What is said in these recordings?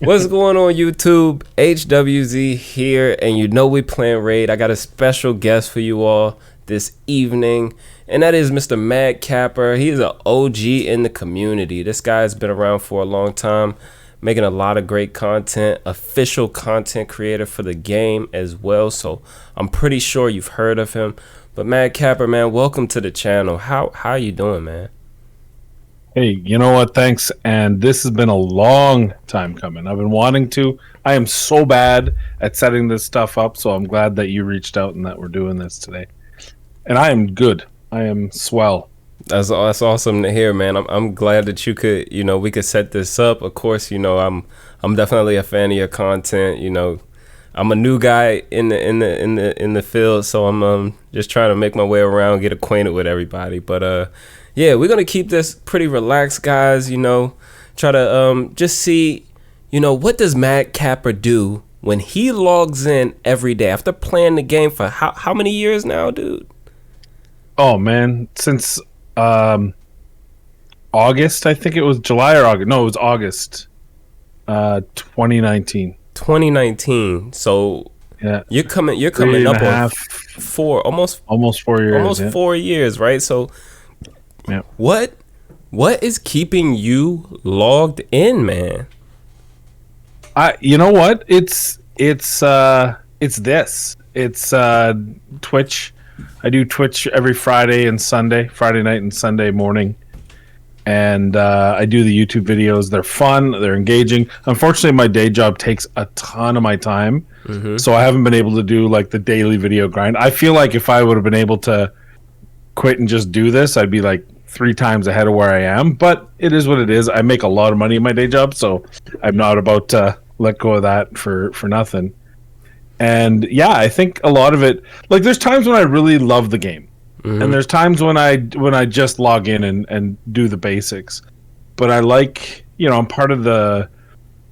What's going on YouTube? HWZ here, and you know we playing Raid. I got a special guest for you all this evening, and that is Mr. mADCapper. He's an OG in the community. This guy's been around for a long time, making a lot of great content, official content creator for the game as well, so I'm pretty sure you've heard of him. But mADCapper, man, welcome to the channel. How you doing, man? Hey, you know what? Thanks. And this has been a long time coming. I've been wanting to. I am so bad at setting this stuff up, so I'm glad that you reached out and that we're doing this today. And I am good. I am swell. That's awesome to hear, man. I'm glad that you could, we could set this up. Of course, I'm definitely a fan of your content. I'm a new guy in the field, so I'm just trying to make my way around, get acquainted with everybody. But yeah, we're gonna keep this pretty relaxed, guys. Try to just see, what does mADCapper do when he logs in every day after playing the game for how many years now, dude? Oh man, since August, I think it was July or August. No, it was August, 2019. 2019. So yeah, you're coming up on almost 4 years. Almost 4 years, right? So yeah. What is keeping you logged in, man? You know what? It's this. It's Twitch. I do Twitch every Friday night and Sunday morning. And I do the YouTube videos. They're fun. They're engaging. Unfortunately, my day job takes a ton of my time. Mm-hmm. So I haven't been able to do like the daily video grind. I feel like if I would have been able to quit and just do this, I'd be like 3 times ahead of where I am. But it is what it is. I make a lot of money in my day job, so I'm not about to let go of that for nothing. And yeah, I think a lot of it, like there's times when I really love the game. Mm-hmm. And there's times when I just log in and do the basics. But I like, I'm part of the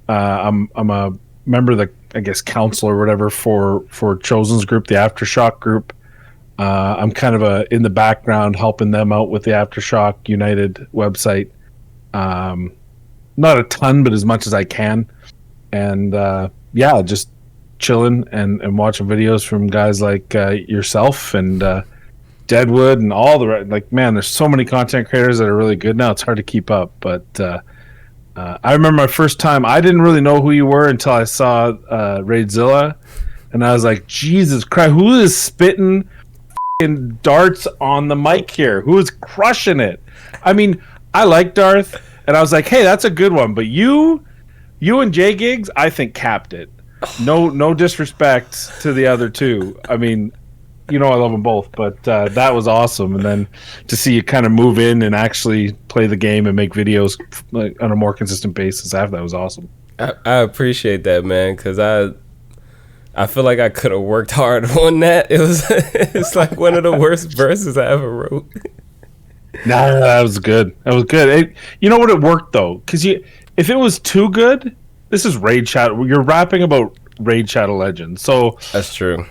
I'm a member of the, I guess, council or whatever for Chosen's group, the Aftershock group. I'm kind of in the background helping them out with the Aftershock United website. Not a ton, but as much as I can. And yeah, just chilling and watching videos from guys like yourself and Deadwood and all the man, there's so many content creators that are really good now. It's hard to keep up. But I remember my first time, I didn't really know who you were until I saw Raidzilla, and I was like, Jesus Christ, who is spitting darts on the mic here? Who is crushing it? I mean, I like Darth, and I was like, hey, that's a good one. But you and J Gigs, I think capped it. No disrespect to the other two. I mean, I love them both, but that was awesome. And then to see you kind of move in and actually play the game and make videos like on a more consistent basis, that was awesome. I appreciate that, man, because I feel like I could have worked hard on that. It's like one of the worst verses I ever wrote. Nah, that was good. That was good. You know what? It worked though, because if it was too good, this is Raid Shadow. You're rapping about Raid Shadow Legends, so that's true.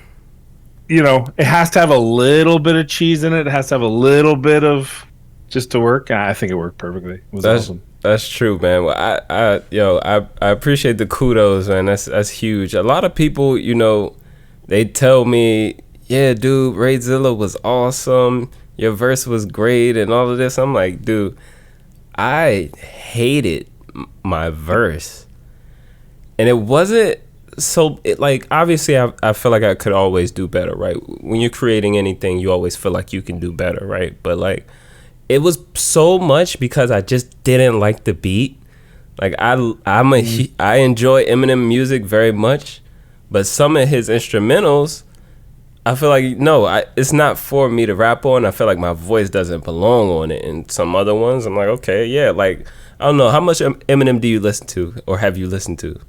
It has to have a little bit of cheese in it. It has to have a little bit of just to work. I think it worked perfectly. It was awesome. That's true, man. Well, I appreciate the kudos, man. That's huge. A lot of people, they tell me, yeah, dude, Raidzilla was awesome. Your verse was great and all of this. I'm like, dude, I hated my verse. And it wasn't so, obviously, I feel like I could always do better, right? When you're creating anything, you always feel like you can do better, right? But, it was so much because I just didn't like the beat. I enjoy Eminem music very much, but some of his instrumentals, I feel like, it's not for me to rap on. I feel like my voice doesn't belong on it. And some other ones, I'm like, okay, yeah, I don't know. How much Eminem do you listen to or have you listened to?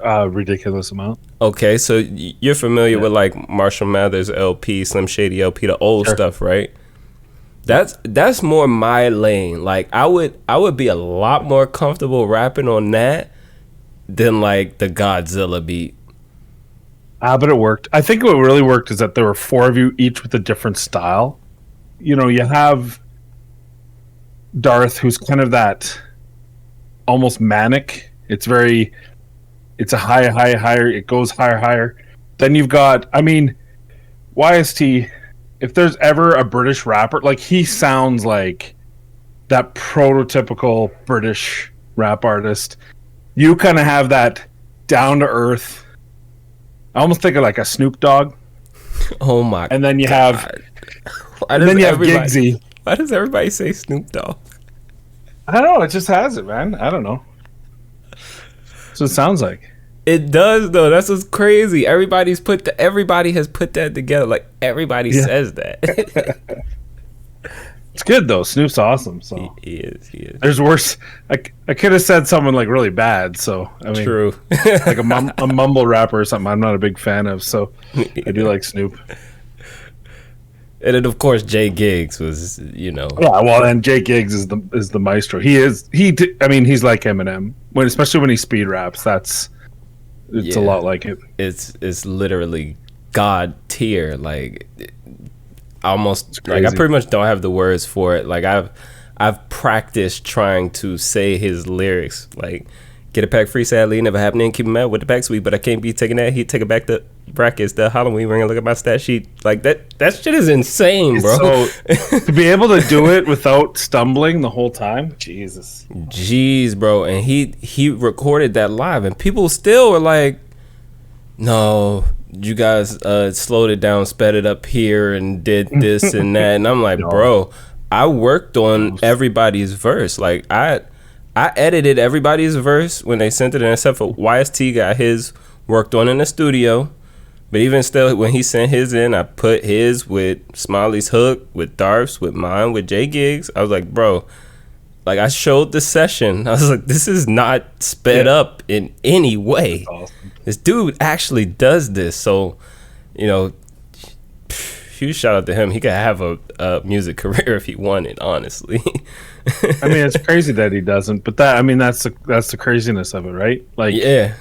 Ridiculous amount. Okay, so you're familiar with Marshall Mathers LP, Slim Shady LP, the old stuff, right? That's more my lane. I would be a lot more comfortable rapping on that than the Godzilla beat. But it worked. I think what really worked is that there were 4 of you, each with a different style. You have Darth, who's kind of that almost manic. It's very It's a higher. It goes higher. Then you've got, I mean, YST. If there's ever a British rapper, like he sounds like that prototypical British rap artist. You kind of have that down to earth. I almost think of like a Snoop Dogg. Oh my! And then you God. have, and then you have Giggsy. Why does everybody say Snoop Dogg? I don't know. It just has it, man. I don't know. That's what it sounds like. It does though. That's what's crazy. Everybody has put that together. Like everybody says that. It's good though. Snoop's awesome. So he is. There's worse. I could have said someone like really bad. So I mean, true. Like a mumble rapper or something. I'm not a big fan of. So I do like Snoop. And then of course Jay Giggs was, Yeah, well, and Jay Giggs is the maestro. I mean, he's like Eminem especially when he speed raps. It's a lot like it. It's literally God tier. Like almost like I pretty much don't have the words for it. Like I've practiced trying to say his lyrics. Like get a pack free, sadly never happening. Keep him out with the pack sweet, but I can't be taking that. He take it back to brackets. The Halloween ring. Look at my stat sheet. Like that shit is insane, bro. So to be able to do it without stumbling the whole time, Jesus. Jeez, bro. And he recorded that live, and people still were like, "No, you guys slowed it down, sped it up here, and did this and that." And I'm like, bro, I worked on everybody's verse. Like I edited everybody's verse when they sent it in, except for YST got his worked on in the studio. But even still, when he sent his in, I put his with Smiley's hook, with Darf's, with mine, with Jay Giggs. I was like, bro, like I showed the session. I was like, this is not sped up in any way. Awesome. This dude actually does this. So, huge shout out to him. He could have a music career if he wanted, honestly. I mean, it's crazy that he doesn't, but that's the craziness of it, right? Like, yeah.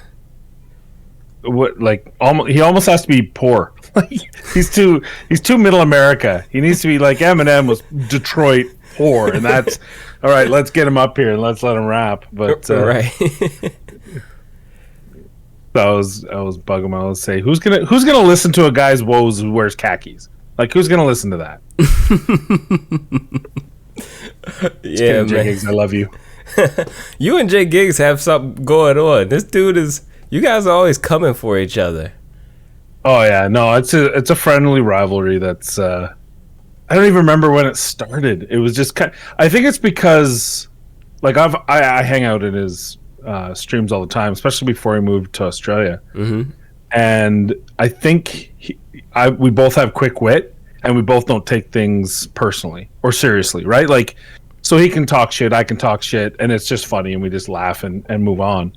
He almost has to be poor. he's too middle America. He needs to be like Eminem was Detroit poor, and that's all right. Let's get him up here and let's let him rap. But right. I was bugging him. I was say who's gonna listen to a guy's woes who wears khakis? Like who's gonna listen to that? Yeah, man. Jay Giggs, I love you. You and Jay Giggs have something going on. This dude is. You guys are always coming for each other. Oh yeah, no, it's a friendly rivalry. That's I don't even remember when it started. It was just I think it's because like I hang out in his streams all the time, especially before he moved to Australia. Mm-hmm. And I think we both have quick wit, and we both don't take things personally or seriously, right? Like, so he can talk shit, I can talk shit, and it's just funny, and we just laugh and move on.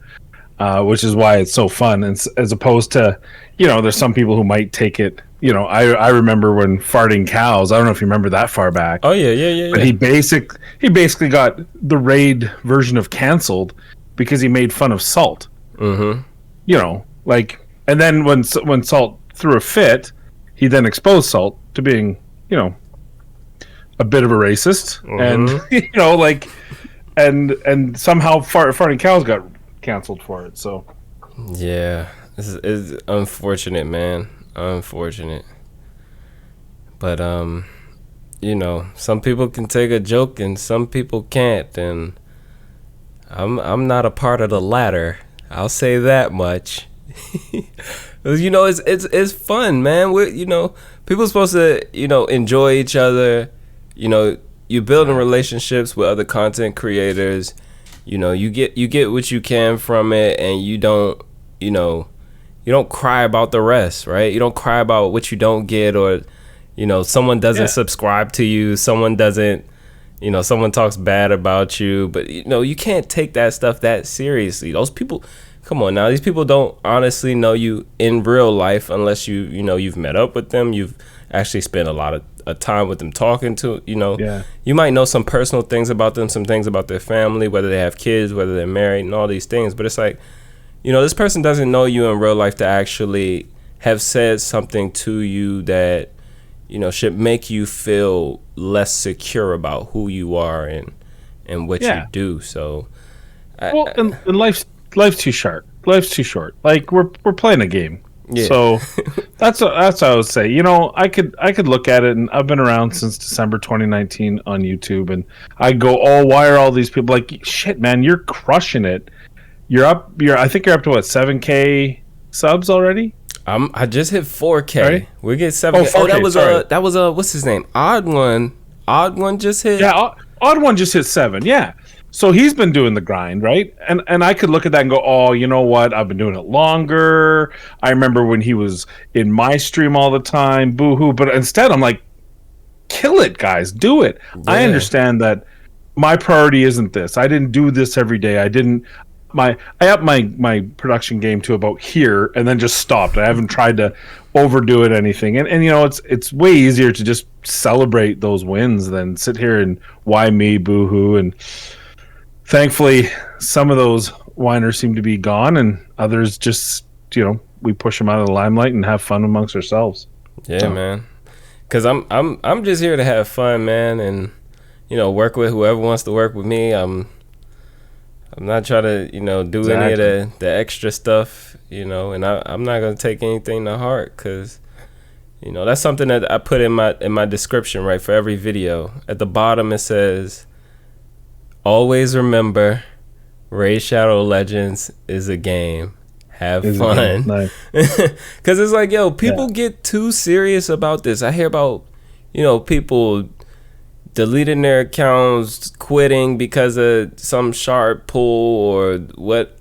Which is why it's so fun, and as opposed to, there's some people who might take it. I remember when farting cows. I don't know if you remember that far back. Oh yeah. But he basically got the raid version of canceled because he made fun of Salt. Mm-hmm. And then when Salt threw a fit, he then exposed Salt to being, a bit of a racist, and and somehow farting cows got canceled for it. So yeah, it's unfortunate, man. Unfortunate. But some people can take a joke and some people can't, and I'm not a part of the latter. I'll say that much. It's fun, man. People are supposed to enjoy each other. You building relationships with other content creators. You get what you can from it, and you don't cry about the rest, right? You don't cry about what you don't get, or someone doesn't subscribe to you, someone doesn't, someone talks bad about you, but you can't take that stuff that seriously. Those people, come on now, these people don't honestly know you in real life unless you've met up with them, you've actually spent a lot of time with them, talking to you might know some personal things about them, some things about their family, whether they have kids, whether they're married, and all these things, but it's like this person doesn't know you in real life to actually have said something to you that should make you feel less secure about who you are and what you do. So and life's too short. life's too short. Like we're playing a game. Yeah. So that's what I would say. You know, I could look at it, and I've been around since December 2019 on YouTube, and I go, oh, why are all these people like, shit, man, you're crushing it. I think you're up to what, 7K subs already? I just hit 4K. Right? We get 7K. Oh, 4K, that was what's his name? Odd one just hit. Yeah, Odd One just hit 7. Yeah. So he's been doing the grind, right? And I could look at that and go, oh, you know what? I've been doing it longer. I remember when he was in my stream all the time, boo-hoo. But instead, I'm like, kill it, guys. Do it. Yeah. I understand that my priority isn't this. I didn't do this every day. I upped my production game to about here and then just stopped. I haven't tried to overdo it anything. And you know, it's way easier to just celebrate those wins than sit here and why me, boo-hoo. And thankfully, some of those whiners seem to be gone, and others just, you know, we push them out of the limelight and have fun amongst ourselves. Yeah, so, man. Because I'm just here to have fun, man, and you know, work with whoever wants to work with me. I'm not trying to, you know, do any of the extra stuff, you know, and I'm not gonna take anything to heart, because you know, that's something that I put in my description, right, for every video. At the bottom it says, always remember, Raid Shadow Legends is a game. Have fun. Nice. Because it's like, yo, people get too serious about this. I hear about, you know, people deleting their accounts, quitting because of some shard pull or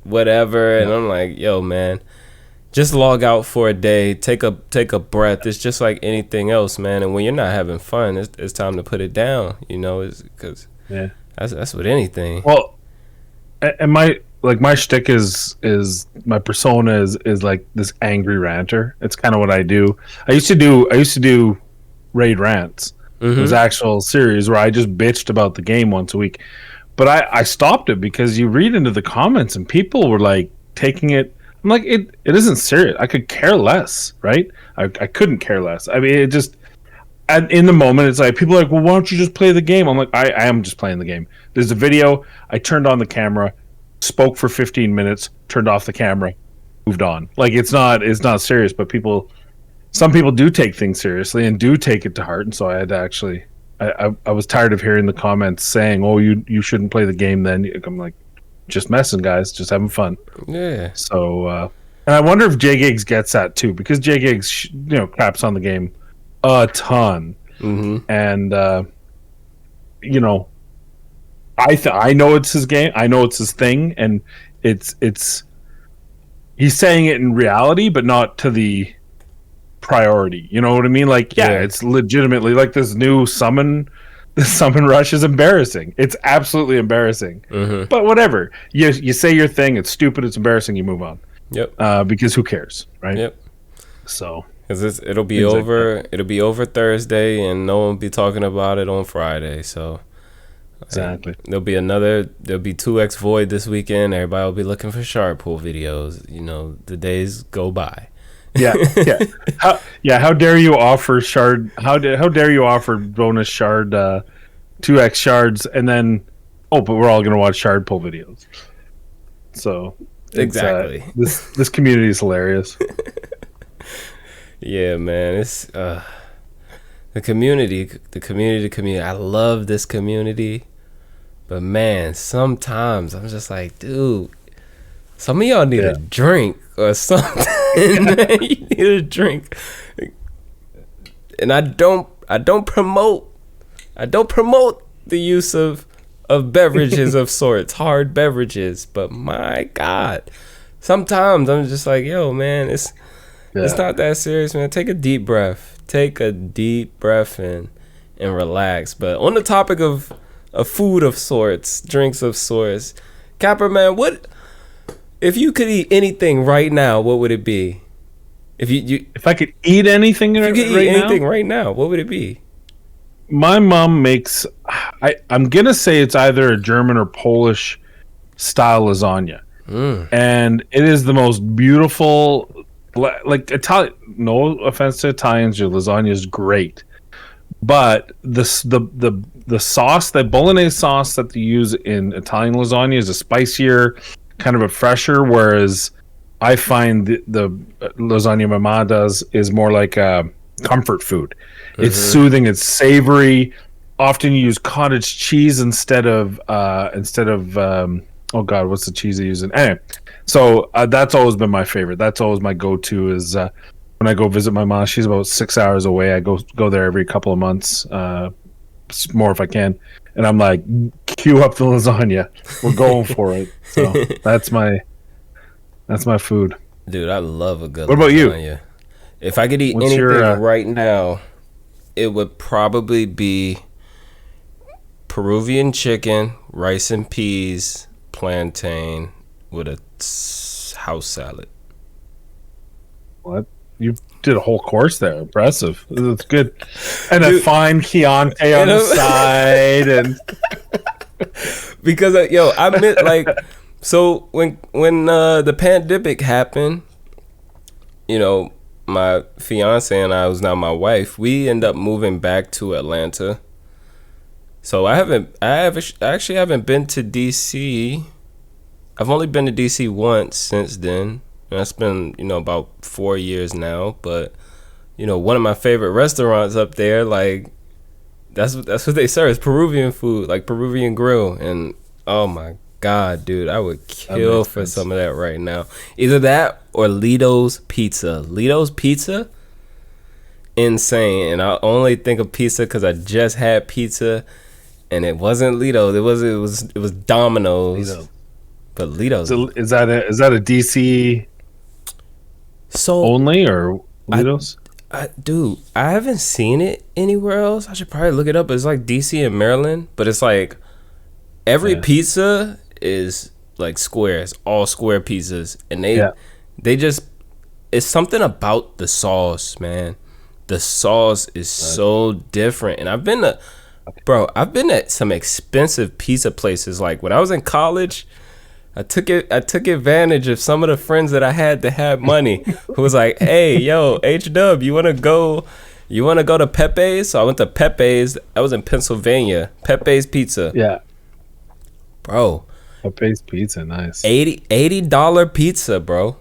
whatever. And I'm like, yo, man, just log out for a day. Take a breath. It's just like anything else, man. And when you're not having fun, it's time to put it down, you know, because that's with anything. Well, and my shtick is my persona is like this angry ranter. It's kind of what I do. I used to do raid rants. Mm-hmm. It was actual series where I just bitched about the game once a week. But I stopped it because you read into the comments and people were like taking it. I'm like, it isn't serious. I could care less, right? I couldn't care less. I mean, it just, in the moment, it's like, people are like, well, why don't you just play the game? I'm like, I am just playing the game. There's a video. I turned on the camera, spoke for 15 minutes, turned off the camera, moved on. Like, it's not serious, but some people do take things seriously and do take it to heart. And so I had to actually, I was tired of hearing the comments saying, oh, you shouldn't play the game then. I'm like, just messing, guys, just having fun. Yeah. So, and I wonder if J Gigs gets that too, because J Gigs, you know, craps on the game a ton. Mm-hmm. And, you know, I know it's his game. I know it's his thing. And it's he's saying it in reality, but not to the priority. You know what I mean? Like, yeah. It's legitimately like this new summon. The summon rush is embarrassing. It's absolutely embarrassing. Mm-hmm. But whatever. You say your thing. It's stupid. It's embarrassing. You move on. Yep. Because who cares, right? Yep. So. Because it'll be over. It'll be over Thursday, and no one will be talking about it on Friday. So. Exactly. There'll be 2x Void this weekend. Everybody will be looking for shard pool videos. You know, the days go by. Yeah. How dare you offer shard? How dare you offer bonus shard, 2x shards, and then but we're all gonna watch shard pull videos. So exactly, this community is hilarious. Yeah, man, it's the community. I love this community, but man, sometimes I'm just like, dude, some of y'all need a drink or something. Man, you need a drink. And I don't promote the use of beverages of sorts, hard beverages, but my God, sometimes I'm just like, yo, man, it's not that serious, man. Take a deep breath and relax. But on the topic of food of sorts, drinks of sorts, Capper, man, what if you could eat anything right now, what would it be? If I could eat anything right now, what would it be? My mom makes, I'm going to say it's either a German or Polish style lasagna. And it is the most beautiful, like Italian, no offense to Italians, your lasagna is great. But the sauce, the bolognese sauce that they use in Italian lasagna is a spicier, kind of a fresher, whereas I find the lasagna my mom does is more like a comfort food. It's soothing. It's savory. Often you use cottage cheese instead of oh god, what's the cheese they use? Anyway, so that's always been my favorite. That's always my go-to is when I go visit my mom. She's about 6 hours away. I go there every couple of months, more if I can, and I'm like, cue up the lasagna. We're going for it. So that's my food. Dude, I love a good What about lasagna. you? If I could eat What's anything your, right now, it would probably be Peruvian chicken, rice and peas, plantain with a house salad. What? You did a whole course there. Impressive. That's good. And a fine Chianti on the side. And because I meant like, so when the pandemic happened, my fiance and I, who's now my wife, we end up moving back to Atlanta. So I actually haven't been to DC. I've only been to DC once since then. And that's been, about 4 years now. But, one of my favorite restaurants up there, like, that's what they serve. It's Peruvian food, like Peruvian grill. And, oh my God, dude, I would kill for some of that right now. Either that or Lito's Pizza. Lito's Pizza, insane. And I only think of pizza because I just had pizza, and it wasn't Lito's. It was Domino's. Lito. But Lito's. So is that a DC only or Lito's? Dude, I haven't seen it anywhere else. I should probably look it up. It's like DC and Maryland, but it's like every pizza is like squares, all square pizzas, and they just, it's something about the sauce, man. The sauce is so different. And I've been at some expensive pizza places. Like when I was in college, I took advantage of some of the friends that I had that had money, who was like, "Hey, yo, H-Dub, you wanna go to Pepe's?" So I went to Pepe's. I was in Pennsylvania. Pepe's Pizza. Yeah, bro. Pepe's Pizza, nice. $80 pizza, bro.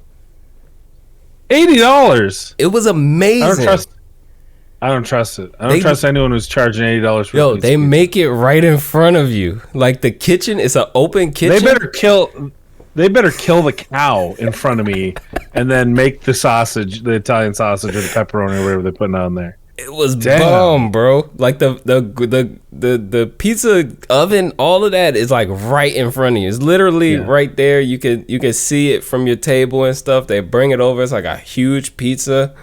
$80. It was amazing. I don't trust it. I don't trust anyone who's charging $80 for Yo, they make it right in front of you. Like the kitchen is an open kitchen. They better kill the cow in front of me and then make the sausage, the Italian sausage or the pepperoni or whatever they're putting on there. It was bomb, bro. Like the pizza oven, all of that is like right in front of you. It's literally right there. You can see it from your table and stuff. They bring it over. It's like a huge pizza.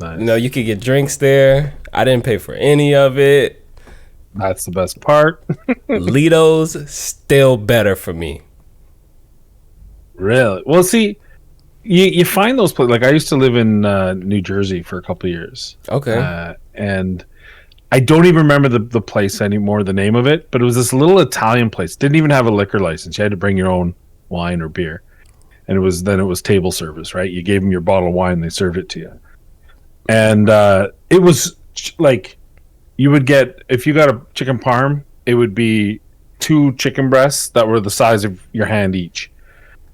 Nice. You could get drinks there. I didn't pay for any of it. That's the best part. Lito's still better for me. Really? Well, see, you find those places. Like I used to live in New Jersey for a couple of years. Okay. And I don't even remember the place anymore, the name of it, but it was this little Italian place. Didn't even have a liquor license. You had to bring your own wine or beer. And it was table service, right? You gave them your bottle of wine, they served it to you. And it was like you would get, if you got a chicken parm, it would be 2 chicken breasts that were the size of your hand each.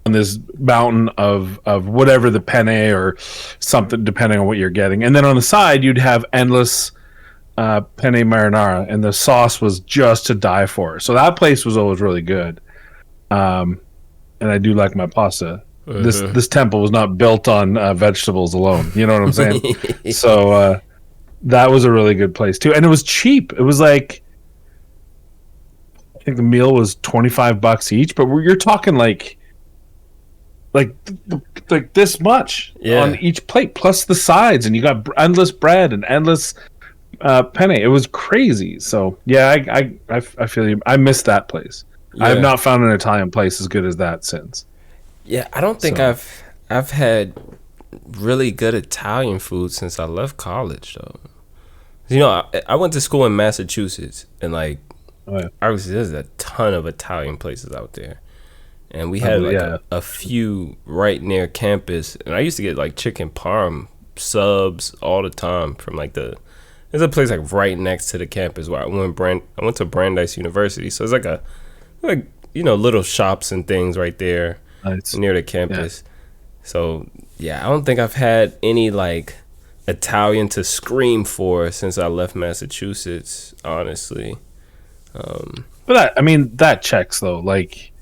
On this mountain of whatever the penne or something, depending on what you're getting. And then on the side, you'd have endless penne marinara, and the sauce was just to die for. So that place was always really good. And I do like my pasta. This temple was not built on vegetables alone. You know what I'm saying? So that was a really good place too, and it was cheap. It was like, I think the meal was $25 each, but you're talking like this much on each plate, plus the sides, and you got endless bread and endless penne. It was crazy. So yeah, I feel you. I miss that place. I have not found an Italian place as good as that since. Yeah, I don't think I've had really good Italian food since I left college, though. I went to school in Massachusetts, and like, there's a ton of Italian places out there, and we had a few right near campus, and I used to get like chicken parm subs all the time from like there's a place like right next to the campus where I went to Brandeis University, so it's like little shops and things right there. Near the campus. So yeah, I don't think I've had any like Italian to scream for since I left Massachusetts, honestly. But that checks though. Like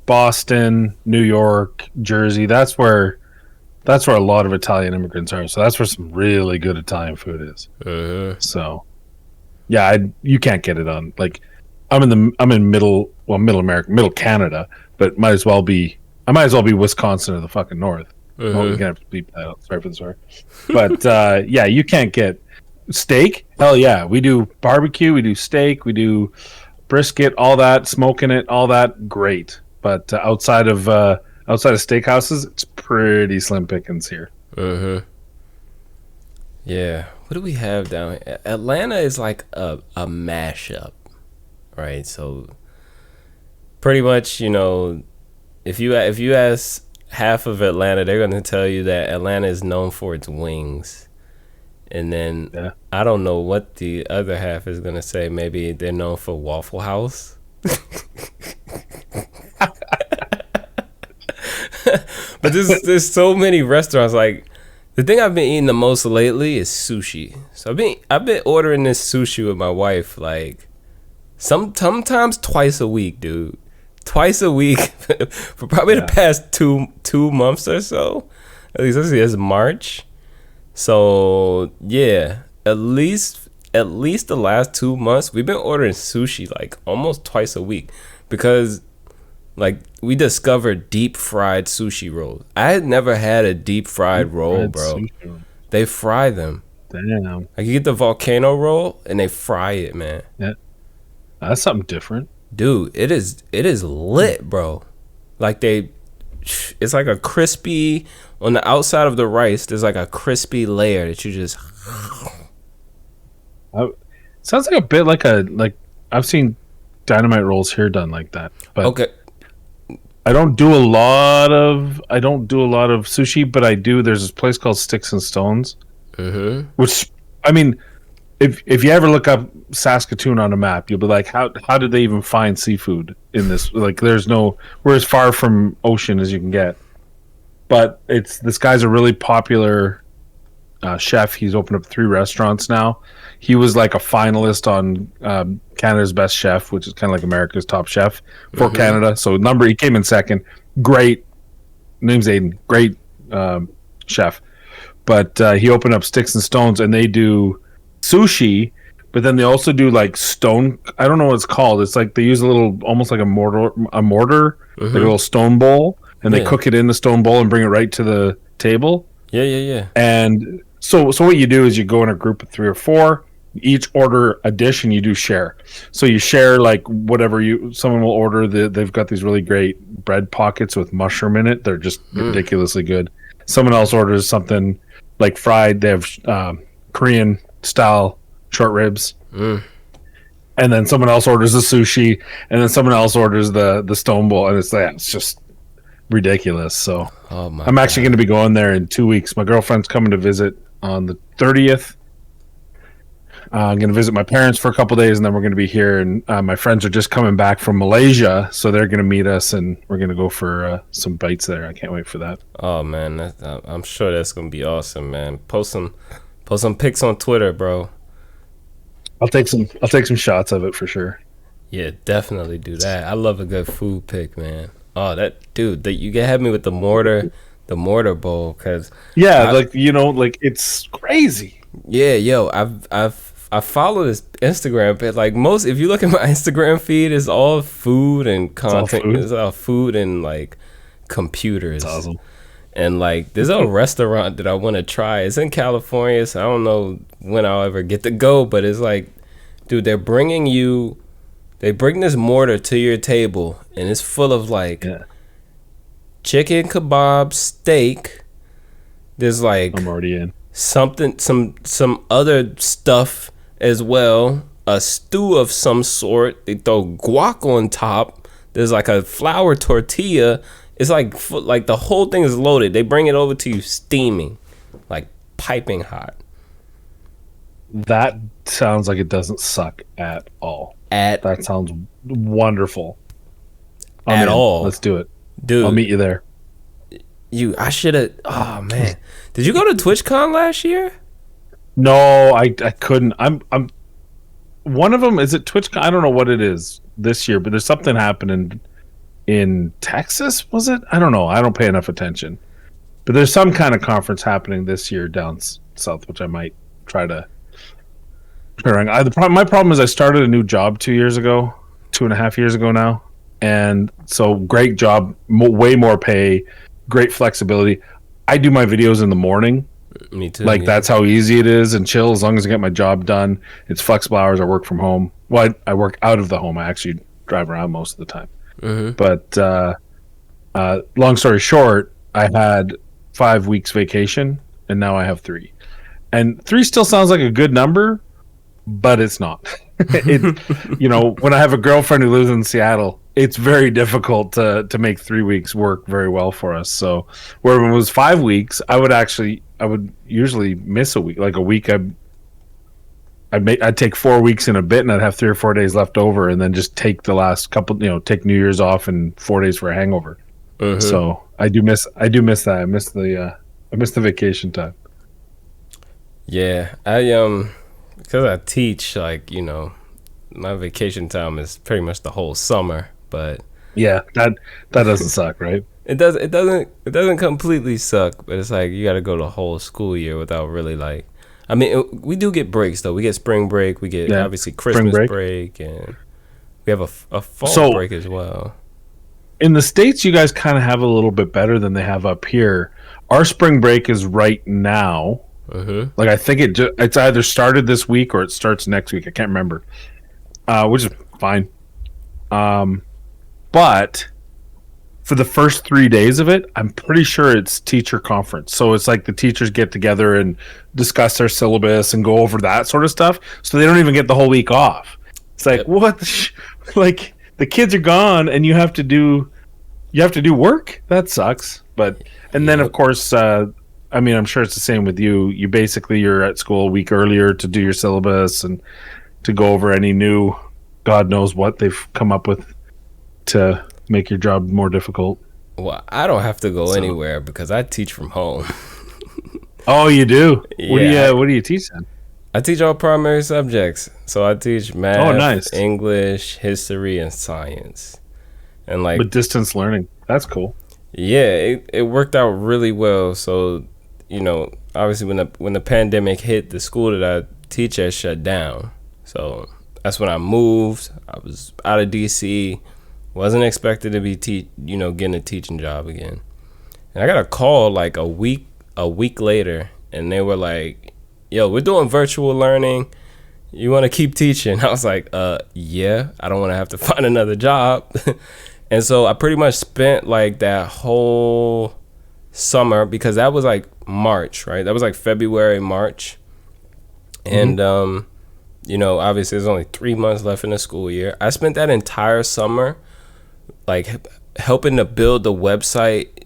Boston, New York, Jersey. That's where a lot of Italian immigrants are. So that's where some really good Italian food is. So, yeah, you can't get it on. Like, I'm in middle America, middle Canada, but I might as well be Wisconsin or the fucking north. Well, we're gonna have to beep that out. Sorry for the swear. But yeah, you can't get steak. Hell yeah, we do barbecue, we do steak, we do brisket, all that, smoking it, all that, great. But outside of steakhouses, it's pretty slim pickings here. Yeah. What do we have down here? Atlanta is like a mashup, right? So pretty much, you know, if you ask half of Atlanta, they're going to tell you that Atlanta is known for its wings. And then I don't know what the other half is going to say. Maybe they're known for Waffle House. But there's so many restaurants. Like, the thing I've been eating the most lately is sushi. So I've been ordering this sushi with my wife like sometimes twice a week, dude. Twice a week for probably the past two months or so. At least let's see, it's March. So yeah, at least the last 2 months we've been ordering sushi like almost twice a week because like we discovered deep fried sushi rolls. I had never had a deep fried roll, bro. Sushi. They fry them. Damn. Like you get the volcano roll and they fry it, man. Yeah. That's something different. Dude, it is lit, bro. Like it's like a crispy on the outside of the rice. There's like a crispy layer that you just. Sounds like a bit like I've seen dynamite rolls here done like that. But okay. I don't do a lot of sushi, but I do. There's this place called Sticks and Stones, which I mean, if you ever look up Saskatoon on a map, you'll be like, how did they even find seafood in this? Like, we're as far from ocean as you can get. But this guy's a really popular chef. He's opened up 3 restaurants now. He was like a finalist on Canada's Best Chef, which is kind of like America's Top Chef for Canada. So he came in second. Great. Name's Aiden. Great chef. But he opened up Sticks and Stones, and they do sushi, but then they also do like stone. I don't know what it's called. It's like they use a little, almost like a mortar, like a little stone bowl, and they cook it in the stone bowl and bring it right to the table. Yeah. And so what you do is you go in a group of 3 or 4. Each order a dish and you do share. So you share like whatever someone will order. They've got these really great bread pockets with mushroom in it. They're just ridiculously good. Someone else orders something like fried. They have Korean style short ribs. And then someone else orders the sushi, and then someone else orders the stone bowl, and it's just ridiculous. So I'm actually going to be going there in 2 weeks. My girlfriend's coming to visit on the 30th. I'm going to visit my parents for a couple days, and then we're going to be here. And my friends are just coming back from Malaysia, so they're going to meet us, and we're going to go for some bites there. I can't wait for that. Oh man, I'm sure that's going to be awesome, man. Post some pics on Twitter, bro. I'll take some shots of it for sure. Yeah, definitely do that. I love a good food pic, man. Oh, you can have me with the mortar bowl, cause it's crazy. Yeah, yo, I follow this Instagram page. Like if you look at my Instagram feed, it's all food and content. It's all food and like computers. That's awesome. And like, there's a restaurant that I want to try. It's in California, so I don't know when I'll ever get to go. But it's like, dude, they bring this mortar to your table, and it's full of like chicken kebab, steak. There's like I'm already in something, some other stuff as well. A stew of some sort. They throw guac on top. There's like a flour tortilla. It's like the whole thing is loaded. They bring it over to you steaming, like piping hot. That sounds like it doesn't suck at all. That sounds wonderful. All. Let's do it, dude. I'll meet you there. I should have. Oh man, did you go to TwitchCon last year? No, I couldn't. I'm one of them. Is it TwitchCon? I don't know what it is this year, but there's something happening in Texas. Was it? I don't know. I don't pay enough attention. But there's some kind of conference happening this year down south, which I might try to. My problem is I started a new job 2.5 years ago now, and so great job, way more pay, great flexibility. I do my videos in the morning. Me too. Like that's how easy it is and chill as long as I get my job done. It's flexible hours. I work from home. Well, I work out of the home. I actually drive around most of the time. But long story short, I had 5 weeks vacation and now I have 3. And 3 still sounds like a good number, but it's not. When I have a girlfriend who lives in Seattle, it's very difficult to make 3 weeks work very well for us. So where when it was 5 weeks, I would usually miss a week. Like a week, I'd take 4 weeks in a bit, and I'd have 3 or 4 days left over, and then just take the last couple. Take New Year's off and 4 days for a hangover. So I do miss that. I miss the vacation time. Yeah, because I teach, my vacation time is pretty much the whole summer. But yeah, that doesn't suck, right? It doesn't completely suck, but it's like you got to go the whole school year without really we do get breaks though. We get spring break, we get obviously Christmas break, and we have a fall break as well. In the States, you guys kind of have a little bit better than they have up here. Our spring break is right now. Like I think it's either started this week or it starts next week. I can't remember, which is fine. But for the first 3 days of it, I'm pretty sure it's teacher conference. So it's like the teachers get together and discuss their syllabus and go over that sort of stuff. So they don't even get the whole week off. It's like what? Like the kids are gone and you have to do work. That sucks. But then of course. I'm sure it's the same with you. You're at school a week earlier to do your syllabus and to go over any new, God knows what they've come up with to make your job more difficult. Well, I don't have to go anywhere because I teach from home. Oh, you do? Yeah. What do you teach then? I teach all primary subjects. So I teach math, English, history, and science. And with distance learning. That's cool. Yeah, it worked out really well. So obviously when the pandemic hit, the school that I teach at shut down. So that's when I moved. I was out of DC, wasn't expected to be getting a teaching job again. And I got a call like a week later, and they were like, "Yo, we're doing virtual learning. You want to keep teaching?" I was like, yeah, I don't want to have to find another job." And so I pretty much spent like that whole summer, because that was like March, right? That was like February, March. And, obviously there's only 3 months left in the school year. I spent that entire summer like helping to build the website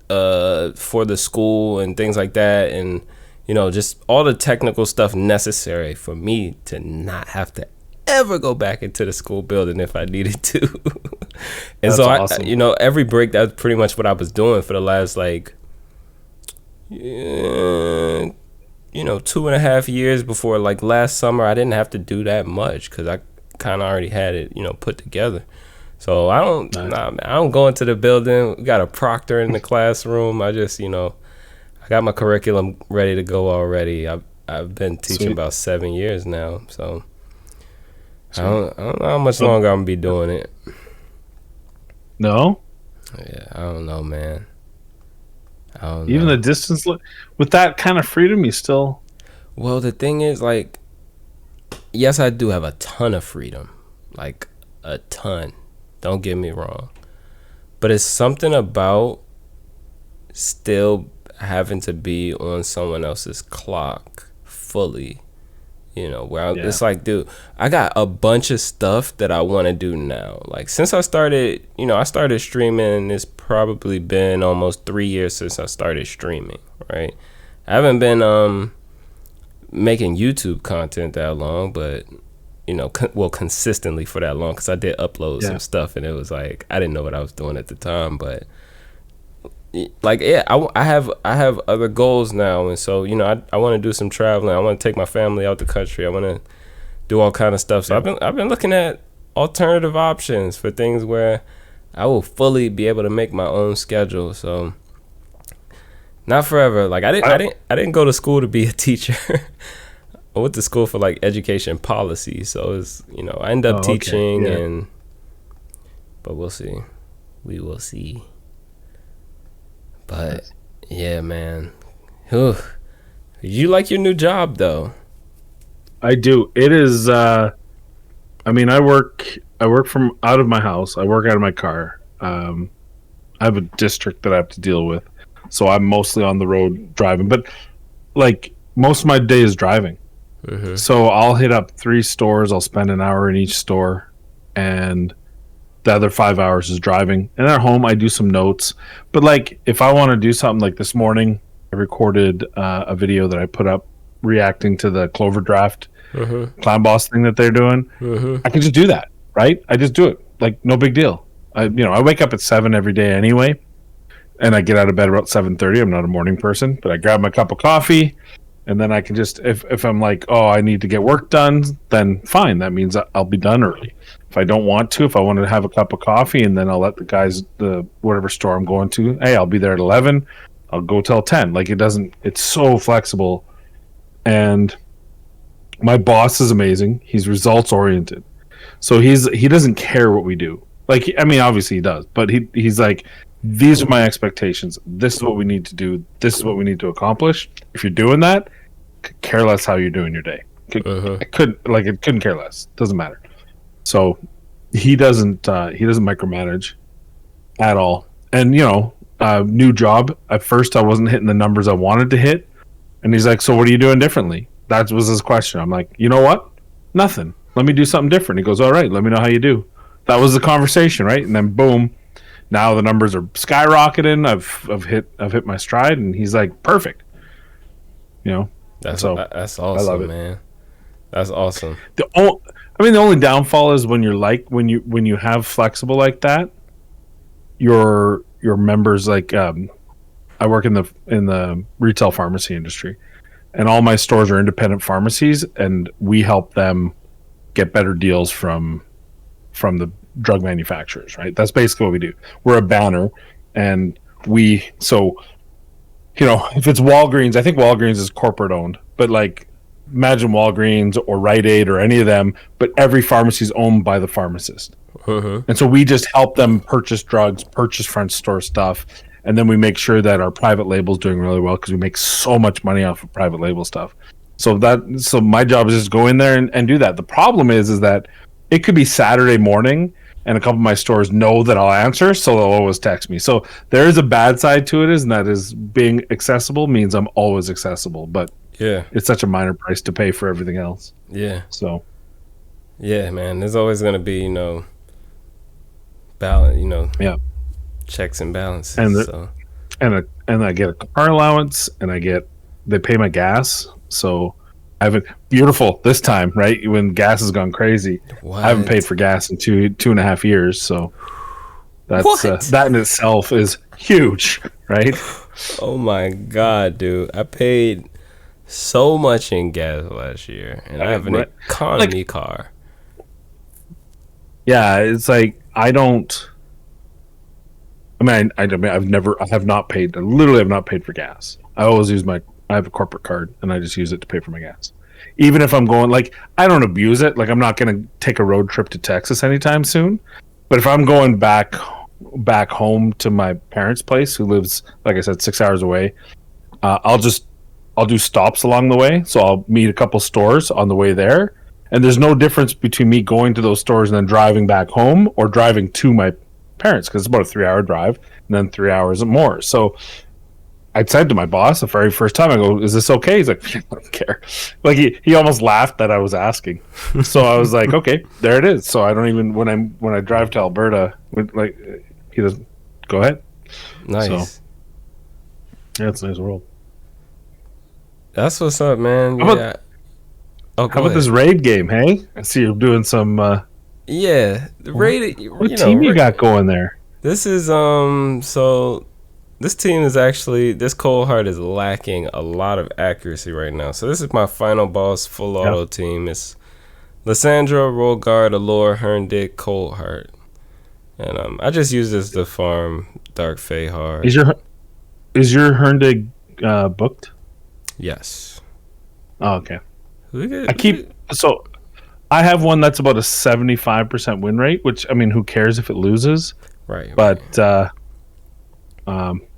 for the school and things like that. And, just all the technical stuff necessary for me to not have to ever go back into the school building if I needed to. And that's so awesome. Every break, that's pretty much what I was doing for the last 2.5 years. Before last summer, I didn't have to do that much because I kind of already had it put together. So I don't go into the building. We got a proctor in the classroom. I just I got my curriculum ready to go already. I've been teaching about 7 years now, so I don't know how much longer I'm gonna be doing it. No? Yeah, I don't know, man. Even the distance, with that kind of freedom, you still... Well, the thing is, yes, I do have a ton of freedom. A ton. Don't get me wrong. But it's something about still having to be on someone else's clock fully. It's like, dude, I got a bunch of stuff that I want to do now. Since I started, I started streaming, it's probably been almost 3 years since I started streaming, right? I haven't been making YouTube content that long, but, consistently for that long, because I did upload some stuff, and it was I didn't know what I was doing at the time, but like yeah, I have other goals now, and so I want to do some traveling. I want to take my family out the country. I want to do all kind of stuff. So I've been looking at alternative options for things where I will fully be able to make my own schedule. So not forever. Like I didn't go to school to be a teacher. I went to school for like education policy. So it's I end up teaching but we'll see. We will see. But yeah, man. Whew. You like your new job though? I do. It is. I work from out of my house. I work out of my car. I have a district that I have to deal with, so I'm mostly on the road driving. But like most of my day is driving. Mm-hmm. So I'll hit up 3 stores. I'll spend an hour in each store, and the other 5 hours is driving. And at home, I do some notes. But like if I want to do something, like this morning, I recorded a video that I put up reacting to the Clover Draft Clown Boss thing that they're doing. I can just do that, right? I just do it, like no big deal. I wake up at 7 every day anyway, and I get out of bed about 7:30. I'm not a morning person, but I grab my cup of coffee, and then I can just if I'm like, oh, I need to get work done, then fine. That means I'll be done early. If I don't want to, if I want to have a cup of coffee, and then I'll let the guys, the whatever store I'm going to, hey, I'll be there at 11. I'll go till 10. Like it's so flexible. And my boss is amazing. He's results oriented. So he doesn't care what we do. Like, I mean, obviously he does, but he's like, these are my expectations. This is what we need to do. This is what we need to accomplish. If you're doing that, could care less how you're doing your day. It couldn't care less. Doesn't matter. So he doesn't micromanage at all. And new job. At first I wasn't hitting the numbers I wanted to hit. And he's like, so what are you doing differently? That was his question. I'm like, you know what? Nothing. Let me do something different. He goes, all right, let me know how you do. That was the conversation, right? And then boom, now the numbers are skyrocketing. I've hit my stride, and he's like, perfect. That's awesome, I love it, man. That's awesome. The only downfall is when you have flexible like that, your members, like I work in the retail pharmacy industry, and all my stores are independent pharmacies, and we help them get better deals from the drug manufacturers, right? That's basically what we do. We're a banner, and if it's Walgreens, I think Walgreens is corporate owned, but like imagine Walgreens or Rite Aid or any of them, but every pharmacy is owned by the pharmacist. And so we just help them purchase drugs, purchase front store stuff, and then we make sure that our private label is doing really well because we make so much money off of private label stuff. So my job is just go in there and do that. The problem is that it could be Saturday morning and a couple of my stores know that I'll answer, so they'll always text me. So there is a bad side to it, and that is being accessible means I'm always accessible. But yeah, it's such a minor price to pay for everything else. Yeah. So yeah, man, there's always gonna be balance. Yeah. Checks and balances. And I get a car allowance, and they pay my gas. So I haven't beautiful this time, right? When gas has gone crazy, I haven't paid for gas in 2.5 years. So that's that in itself is huge, right? Oh my god, dude! I paid so much in gas last year, and I have an economy car. Yeah, it's like I have not paid. I literally have not paid for gas. I always use I have a corporate card, and I just use it to pay for my gas. Even if I'm going, I don't abuse it. Like, I'm not going to take a road trip to Texas anytime soon. But if I'm going back home to my parents' place, who lives, like I said, 6 hours away, I'll do stops along the way. So I'll meet a couple stores on the way there. And there's no difference between me going to those stores and then driving back home or driving to my parents, because it's about a 3-hour drive and then 3 hours and more. So I said to my boss the very first time, I go, is this okay? He's like, I don't care. Like he almost laughed that I was asking. So I was like, okay, there it is. So I don't even, when I drive to Alberta, he doesn't, go ahead. Nice. So, yeah, it's a nice world. That's what's up, man. How about this raid game, hey? I see you're doing some the raid. What team you got going there? This is so this team is actually, this Cold Heart is lacking a lot of accuracy right now. So this is my final boss full auto team. It's Lysandra, Roll Guard, Allure, Herndig, Cold Heart. And I just use this to farm Dark Fae hard. Is your Herndig booked? Yes. Oh, okay. I have one that's about a 75% win rate, which, I mean, who cares if it loses? Right. But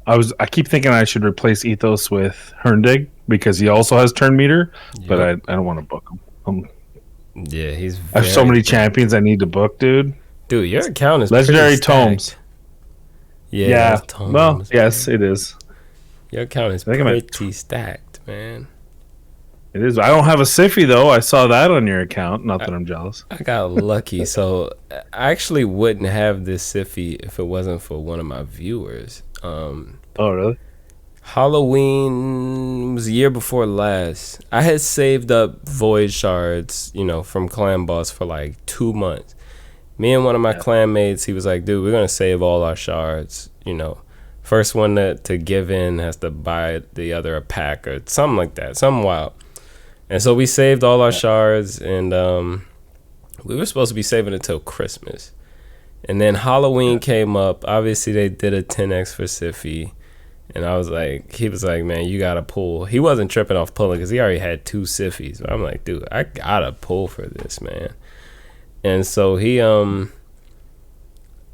I keep thinking I should replace Ethos with Herndig because he also has turn meter, but I don't want to book him. Yeah, I have so many champions I need to book, dude. Dude, your account is legendary tomes. Yeah. Tomes, well, man. Yes, it is. Your account is pretty stacked, man. It is. I don't have a Siffy though. I saw that on your account. Not that I'm jealous. I got lucky. So I actually wouldn't have this Siffy if it wasn't for one of my viewers. Oh, really? Halloween was the year before last. I had saved up Void Shards, from Clan Boss for like 2 months. Me and one of my clan mates, he was like, dude, we're going to save all our shards. First one to give in has to buy the other a pack or something like that. Something wild. And so we saved all our shards, and we were supposed to be saving it till Christmas. And then Halloween came up. Obviously, they did a 10x for Siffy. And he was like, man, you got to pull. He wasn't tripping off pulling because he already had 2 Siffys. But I'm like, dude, I got to pull for this, man. And so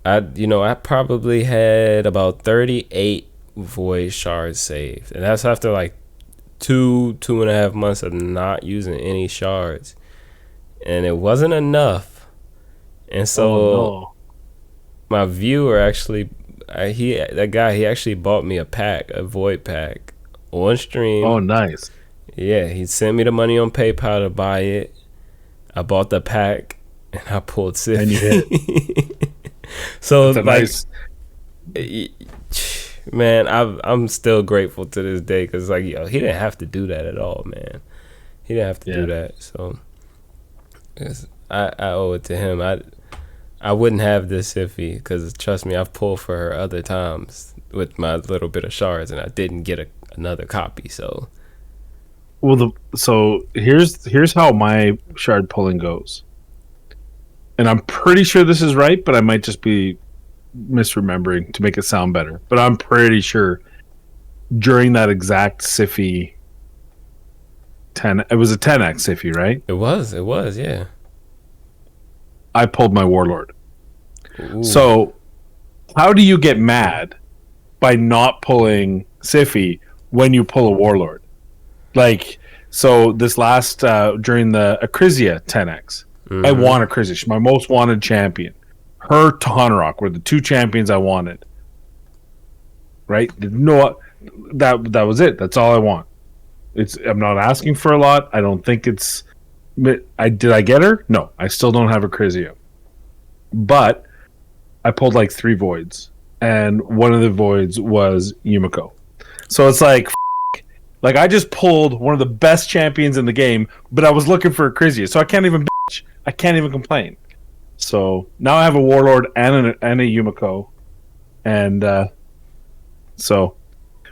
I probably had about 38 Void Shards saved. And that's after like 2.5 months of not using any shards. And it wasn't enough. And so my viewer actually, he actually bought me a pack, a Void pack on stream. Oh, nice. Yeah, he sent me the money on PayPal to buy it. I bought the pack. And I pulled Siffy. And you hit. So that's man, I'm still grateful to this day because he didn't have to do that at all, man. He didn't have to do that. So I owe it to him. I wouldn't have this Siffy because trust me, I've pulled for her other times with my little bit of shards, and I didn't get another copy. So here's how my shard pulling goes. And I'm pretty sure this is right, but I might just be misremembering to make it sound better. But I'm pretty sure during that exact Siffy 10, it was a 10x Siffy, right? It was, yeah. I pulled my Warlord. Ooh. So how do you get mad by not pulling Siffy when you pull a Warlord? So this last, during the Acrisia 10x, I won Acrisia. She's my most wanted champion. Her Tonrock were the 2 champions I wanted. Right? No, that was it. That's all I want. I'm not asking for a lot. I don't think it's. Did I get her? No, I still don't have Acrisia. But I pulled like 3 voids, and one of the voids was Yumiko. So it's like I just pulled one of the best champions in the game, but I was looking for Acrisia, so I can't even bitch. I can't even complain. So now I have a Warlord and a Yumiko, and but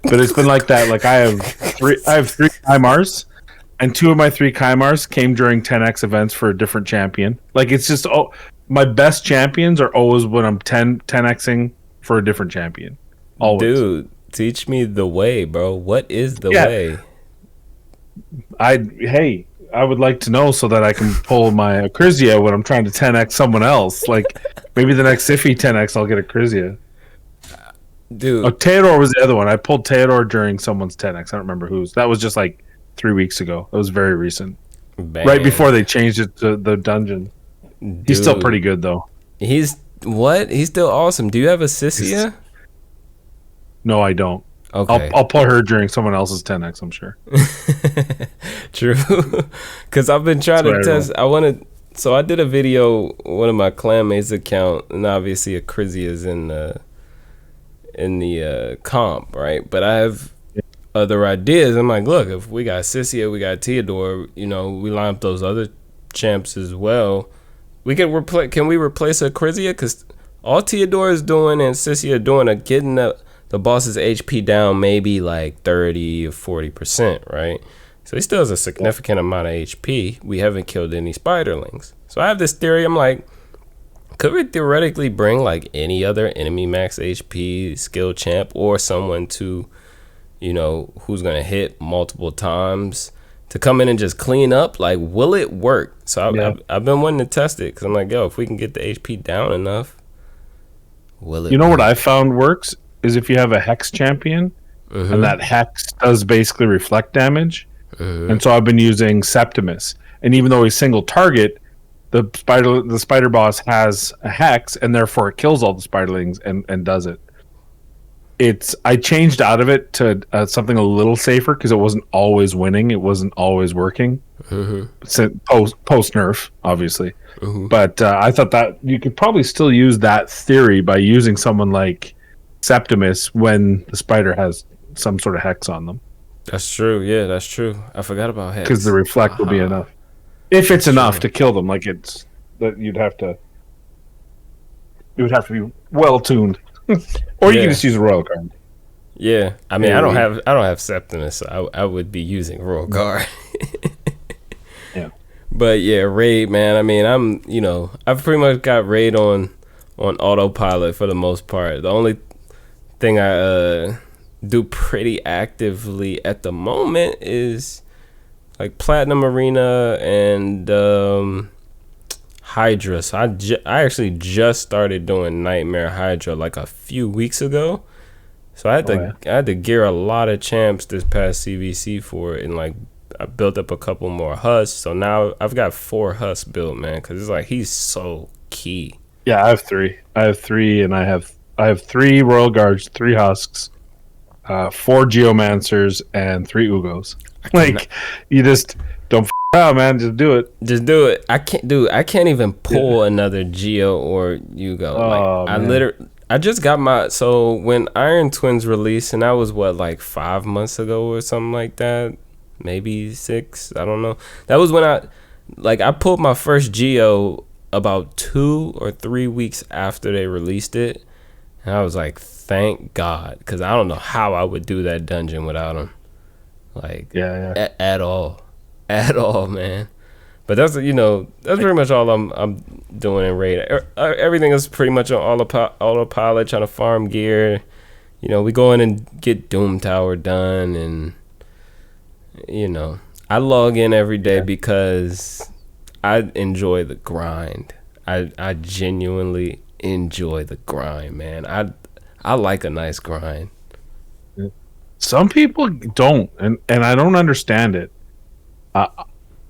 it's been like that. Like I have 3 Kaimars, and 2 of my 3 Kaimars came during 10x events for a different champion. Like it's just my best champions are always when I'm 10xing for a different champion. Always. Dude, teach me the way, bro. What is the way? I would like to know so that I can pull my Acrisia when I'm trying to 10x someone else. Like maybe the next Siffy 10x I'll get Acrisia. Dude. Theodore was the other one. I pulled Theodore during someone's 10x. I don't remember whose. That was just like 3 weeks ago. It was very recent. Man. Right before they changed it to the dungeon. Dude. He's still pretty good though. He's still awesome. Do you have a Sissia? No, I don't. Okay. I'll pull her during someone else's 10x, I'm sure. True. Because I've been trying to test. So I did a video, one of my clanmates account, and obviously Acrisia is in the comp, right? But I have other ideas. I'm like, look, if we got Sissia, we got Theodore, we line up those other champs as well. We can we replace Acrisia? Because all Theodore is doing and Sissia are doing are getting the boss's HP down maybe like 30 or 40%, right? So he still has a significant amount of HP. We haven't killed any spiderlings. So I have this theory. I'm like, could we theoretically bring like any other enemy max HP skill champ or someone to, you know, who's going to hit multiple times to come in and just clean up? Like, will it work? So I've been wanting to test it because I'm like, yo, if we can get the HP down enough, will it work? What I found works is if you have a Hex champion, and that Hex does basically reflect damage. And so I've been using Septimus. And even though he's single target, the spider boss has a Hex, and therefore it kills all the spiderlings and does it. I changed out of it to something a little safer because it wasn't always winning. It wasn't always working. Post nerf, obviously. But I thought that you could probably still use that theory by using someone like Septimus when the spider has some sort of Hex on them. That's true. Yeah, that's true. I forgot about Hex. Because the reflect will be enough. If it's enough to kill them, like it would have to be well tuned. Or you can just use a royal guard. Yeah, I mean, I don't have Septimus, so I would be using royal guard. Yeah, but yeah, raid, man. I mean, I've pretty much got raid on autopilot for the most part. The only thing I do pretty actively at the moment is like Platinum Arena and Hydra. So I actually just started doing Nightmare Hydra like a few weeks ago. So I had to gear a lot of champs this past CVC for it, and like I built up a couple more husks. So now I've got 4 husks built, man, because it's like he's so key. Yeah, I have 3. And I have 3 Royal Guards, 3 husks, 4 Geomancers, and 3 Ugos. Like, you just don't out, man. Just do it. Just do it. I can't even pull another Geo or Ugo. I just got so when Iron Twins released, and that was like 5 months ago or something like that, maybe 6. I don't know. That was when I pulled my first Geo about 2 or 3 weeks after they released it, and I was like, thank God, because I don't know how I would do that dungeon without him. Like, at all, man. But that's pretty much all I'm doing in raid. Everything is pretty much on autopilot, trying to farm gear. We go in and get Doom Tower done, and I log in every day because I enjoy the grind. I genuinely enjoy the grind, man. I like a nice grind. Some people don't, and I don't understand it.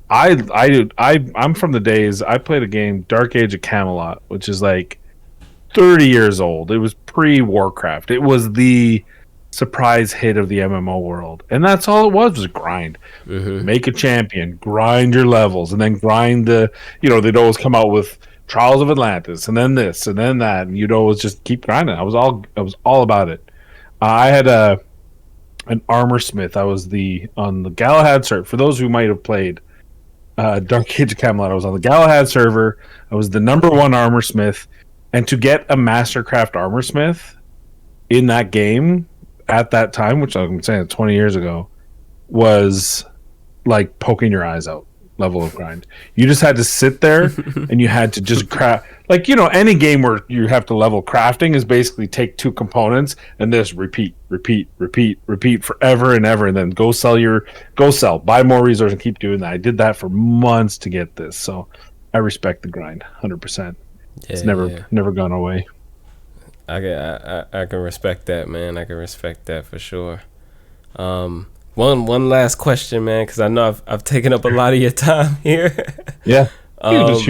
I'm from the days I played a game, Dark Age of Camelot, which is like 30 years old. It was pre-Warcraft. It was the surprise hit of the MMO world, and that's all it was a grind. Make a champion, grind your levels, and then grind they'd always come out with Trials of Atlantis, and then this, and then that, and you'd always just keep grinding. I was all about it. I had an armor smith. I was on the Galahad server. For those who might have played Dark Age of Camelot, I was on the Galahad server. I was the #1 armor smith, and to get a Mastercraft armor smith in that game at that time, which I'm saying 20 years ago, was like poking your eyes out level of grind. You just had to sit there and you had to just craft. Like, any game where you have to level crafting is basically take 2 components and just repeat forever and ever, and then go sell, buy more resources, and keep doing that. I did that for months to get this, so I respect the grind 100%. It's never gone away. I can respect that, man. I can respect that for sure. One last question, man, because I know I've taken up a lot of your time here. Yeah, you're just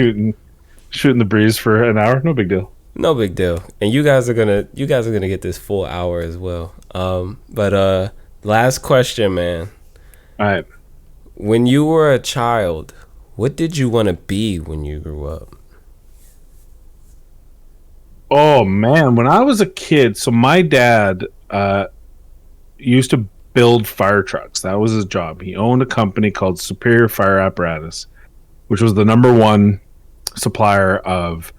shooting the breeze for an hour. No big deal. No big deal. And you guys are gonna get this full hour as well. But last question, man. All right. When you were a child, what did you want to be when you grew up? Oh man, when I was a kid, so my dad used to build fire trucks. That was his job. He owned a company called Superior Fire Apparatus, which was the #1 supplier of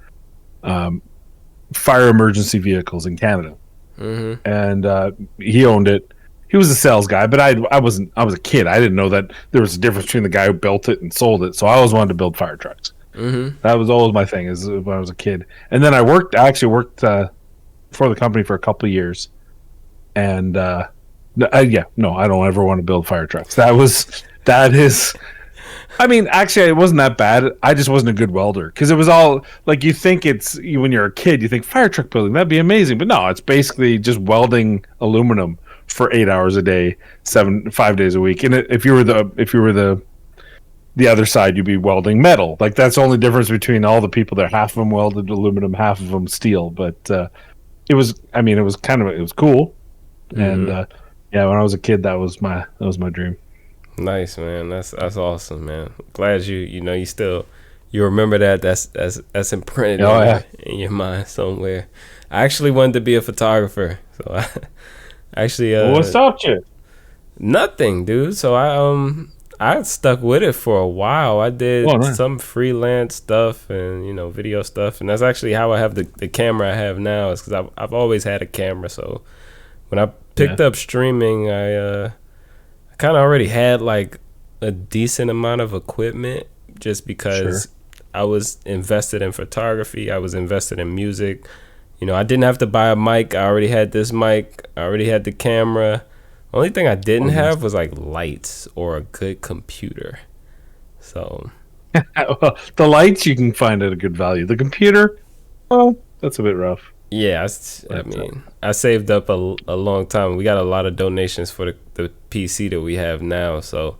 fire emergency vehicles in Canada. and he owned it. He was a sales guy, but I was a kid. I didn't know that there was a difference between the guy who built it and sold it. So I always wanted to build fire trucks. That was always my thing, is when I was a kid. And then I actually worked for the company for a couple of years. And I don't ever want to build fire trucks. That is. I mean, actually, it wasn't that bad. I just wasn't a good welder, because it was all like, you think when you're a kid, you think fire truck building, that'd be amazing. But no, it's basically just welding aluminum for 8 hours a day, 5 days a week. And if you were the other side, you'd be welding metal. Like, that's the only difference between all the people there. Half of them welded aluminum, half of them steel. But it was cool. And when I was a kid, that was my dream. Nice, man. That's awesome, man. Glad you remember that. That's imprinted in your mind somewhere. I actually wanted to be a photographer, so I actually what stopped you? Nothing, dude. So I stuck with it for a while. I did some freelance stuff and video stuff, and that's actually how I have the camera I have now, is because I've always had a camera. So when I picked up streaming, I kind of already had like a decent amount of equipment, just because I was invested in photography. I was invested in music. I didn't have to buy a mic. I already had this mic. I already had the camera. Only thing I didn't have was like lights or a good computer. So well, the lights you can find at a good value. The computer, that's a bit rough. Yeah, I saved up a long time. We got a lot of donations for the PC that we have now. So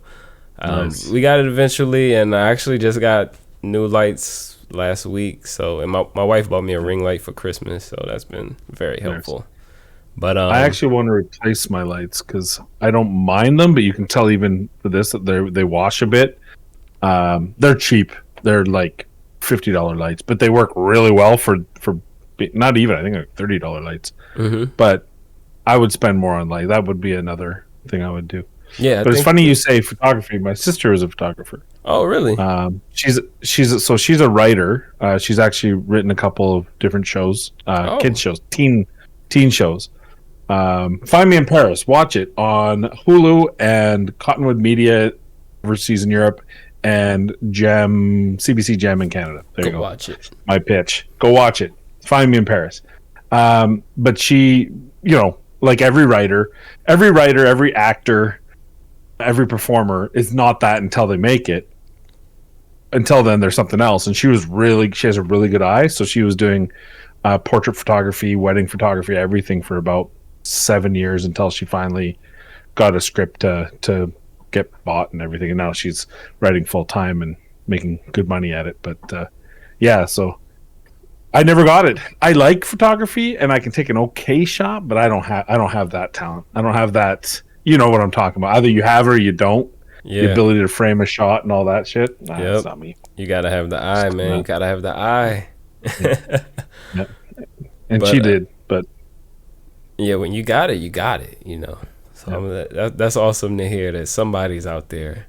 we got it eventually, and I actually just got new lights last week. So, and my wife bought me a ring light for Christmas, so that's been very helpful. But I actually want to replace my lights, because I don't mind them, but you can tell even for this that they wash a bit. They're cheap. They're like $50 lights, but they work really well for not even, I think, like $30 lights. But I would spend more on light. That would be another thing I would do. Yeah, but it's funny you say photography. My sister is a photographer. Oh, really? She's a writer. She's actually written a couple of different shows, kids shows, teen shows. Find Me in Paris. Watch it on Hulu and Cottonwood Media overseas in Europe, and CBC Gem in Canada. There you go. Watch it. My pitch. Go watch it. Find Me in Paris. But she, like every writer, every actor, every performer is not that until they make it. Until then, there's something else. And she has a really good eye. So she was doing portrait photography, wedding photography, everything for about 7 years, until she finally got a script to get bought and everything. And now she's writing full time and making good money at it. But so I never got it. I like photography and I can take an okay shot, but I don't have that talent. I don't have that. You know what I'm talking about. Either you have or you don't. Yeah. The ability to frame a shot and all that shit. Nah, that's not me. You gotta have the eye, man. You gotta have the eye. Yep. And she did, but yeah, when you got it, So that's awesome to hear that somebody's out there,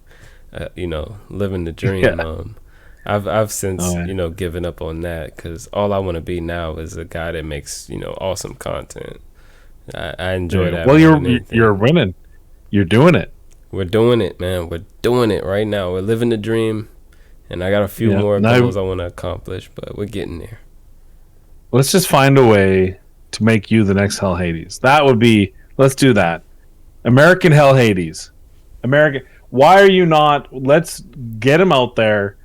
living the dream. Yeah. I've since given up on that, because all I want to be now is a guy that makes awesome content. I enjoy that. Well, you're winning. You're doing it. We're doing it, man. We're doing it right now. We're living the dream, and I got a few more goals I want to accomplish, but we're getting there. Let's just find a way to make you the next Hell Hades. That would be. Let's do that. American Hell Hades. Why are you not? Let's get him out there.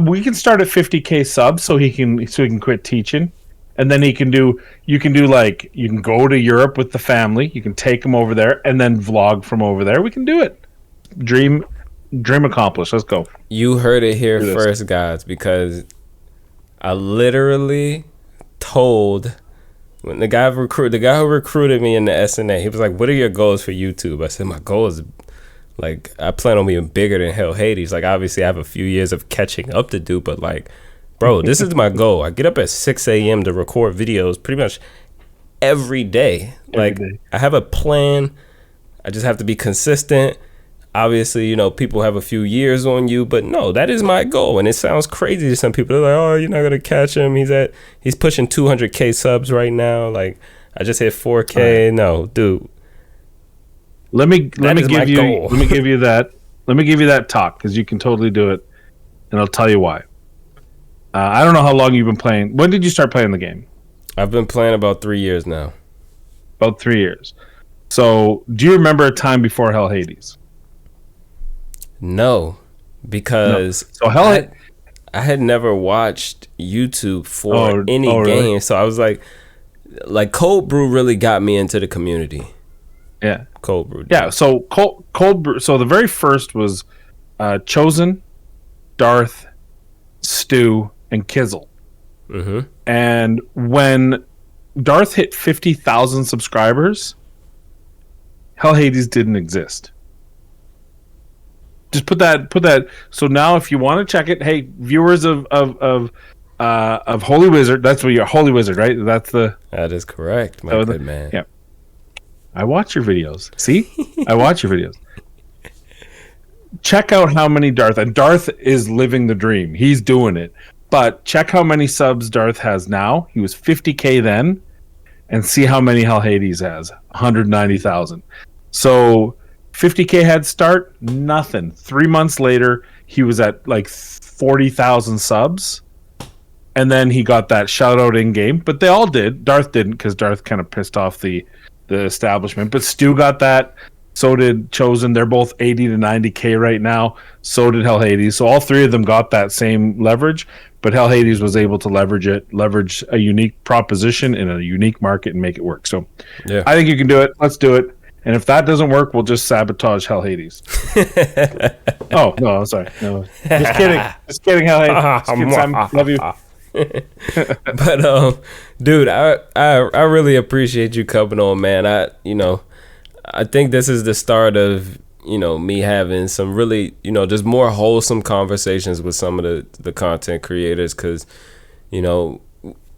We can start at 50K subs so he can quit teaching, and then you can go to Europe with the family. You can take him over there and then vlog from over there. We can do it. Dream accomplished. Let's go. You heard it here first, guys, because I literally told when the guy who recruited me in the SNA, he was like, "What are your goals for YouTube?" I said, "My goal is like I plan on being bigger than Hell Hades. Like obviously I have a few years of catching up to do, but like, bro, this is my goal. I get up at 6 a.m. to record videos pretty much every day. I have a plan. I just have to be consistent. Obviously, people have a few years on you, but no, that is my goal. And it sounds crazy to some people. They're like, "Oh, you're not gonna catch him. He's pushing 200K subs right now." Like, I just hit 4K. No, dude. Let me give you goal. let me give you that. Let me give you that talk because you can totally do it, and I'll tell you why. I don't know how long you've been playing. When did you start playing the game? I've been playing about 3 years now. About 3 years. So, do you remember a time before Hell Hades? No, because So I had never watched YouTube for any game, really? so I was like Cold Brew really got me into the community. Yeah, Cold Brew. yeah. So Cold Brew. So the very first was Chosen, Darth, Stu, and Kizzle. Mm-hmm. And when Darth hit 50,000 subscribers, Hell Hades didn't exist. Just put that. So now, if you want to check it, hey, viewers of Holy Wizard, that's what you're Holy Wizard, right? That is correct, my good man. Yeah, I watch your videos. See, I watch your videos. Check out how many Darth, and Darth is living the dream. He's doing it. But check how many subs Darth has now. He was 50K then, and see how many Hell Hades has. 190,000. So 50K head start, nothing. 3 months later, he was at like 40,000 subs. And then he got that shout out in game. But they all did. Darth didn't because Darth kind of pissed off the establishment. But Stu got that. So did Chosen. They're both 80 to 90K right now. So did Hell Hades. So all three of them got that same leverage. But Hell Hades was able to leverage a unique proposition in a unique market and make it work. So yeah. I think you can do it. Let's do it. And if that doesn't work, we'll just sabotage Hell Hades. Oh, no, I'm sorry. No, just kidding. Just kidding, Hell Hades. Just kidding, Simon. Love you. But dude, I really appreciate you coming on, man. I think this is the start of me having some really just more wholesome conversations with some of the content creators, because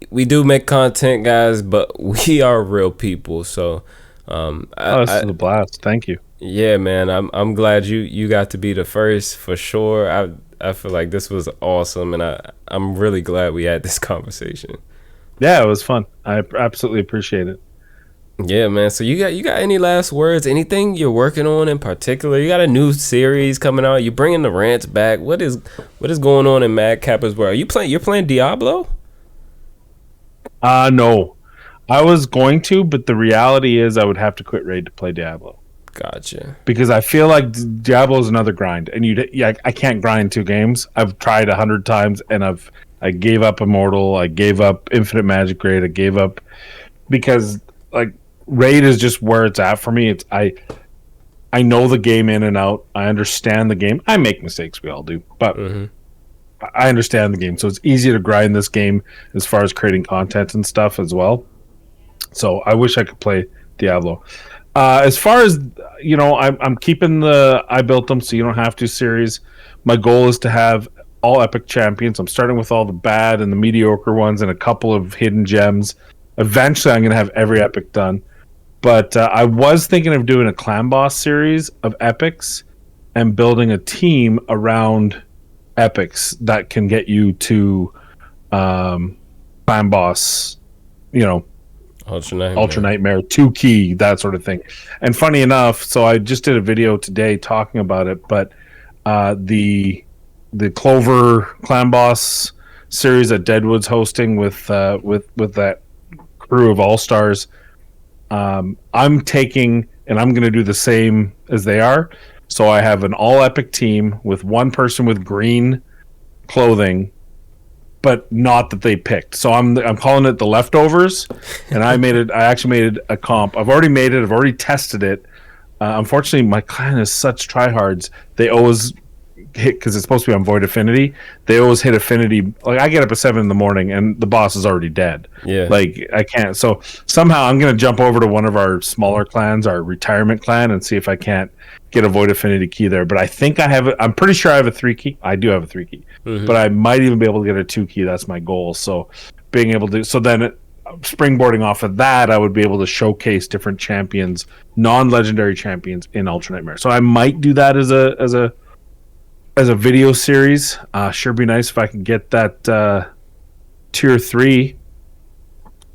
we do make content, guys, but we are real people. So this is a blast. Thank you. Yeah, man, I'm glad you got to be the first for sure. I feel like this was awesome, and I'm really glad we had this conversation. Yeah, it was fun. I absolutely appreciate it. Yeah, man. So you got any last words? Anything you're working on in particular? You got a new series coming out. You bringing the rants back. What is going on in mADCapper's world? You're playing Diablo? No. I was going to, but the reality is I would have to quit Raid to play Diablo. Gotcha. Because I feel like Diablo is another grind, and I can't grind 2 games. I've tried 100 times, and I gave up Immortal. I gave up Infinite Magic Raid. I gave up because like Raid is just where it's at for me. It's I know the game in and out. I understand the game. I make mistakes. We all do, but I understand the game, so it's easy to grind this game as far as creating content and stuff as well. So I wish I could play Diablo. As far as I'm keeping the I built them so you don't have to series. My goal is to have all epic champions. I'm starting with all the bad and the mediocre ones and a couple of hidden gems. Eventually, I'm going to have every epic done. But I was thinking of doing a clan boss series of epics and building a team around epics that can get you to clan boss, Ultra Nightmare, 2 key, that sort of thing. And funny enough, so I just did a video today talking about it, but the Clover Clan Boss series that Deadwood's hosting with that crew of all-stars, I'm taking, and I'm going to do the same as they are. So I have an all-epic team with one person with green clothing, but not that they picked. So I'm calling it the leftovers, and I actually made it a comp. I've already made it. I've already tested it. Unfortunately, my clan is such tryhards. They always hit, because it's supposed to be on Void Affinity. They always hit Affinity. Like, I get up at 7 a.m, and the boss is already dead. Yeah. Like, I can't. So somehow I'm going to jump over to one of our smaller clans, our retirement clan, and see if I can't get a Void Affinity key there. But I think I have it. I'm pretty sure I have a 3 key. I do have a 3 key. But I might even be able to get a 2 key. That's my goal. So being able to, so then springboarding off of that, I would be able to showcase different champions, non-legendary champions in Ultra Nightmare. So I might do that as a video series. Sure be nice if I could get that tier 3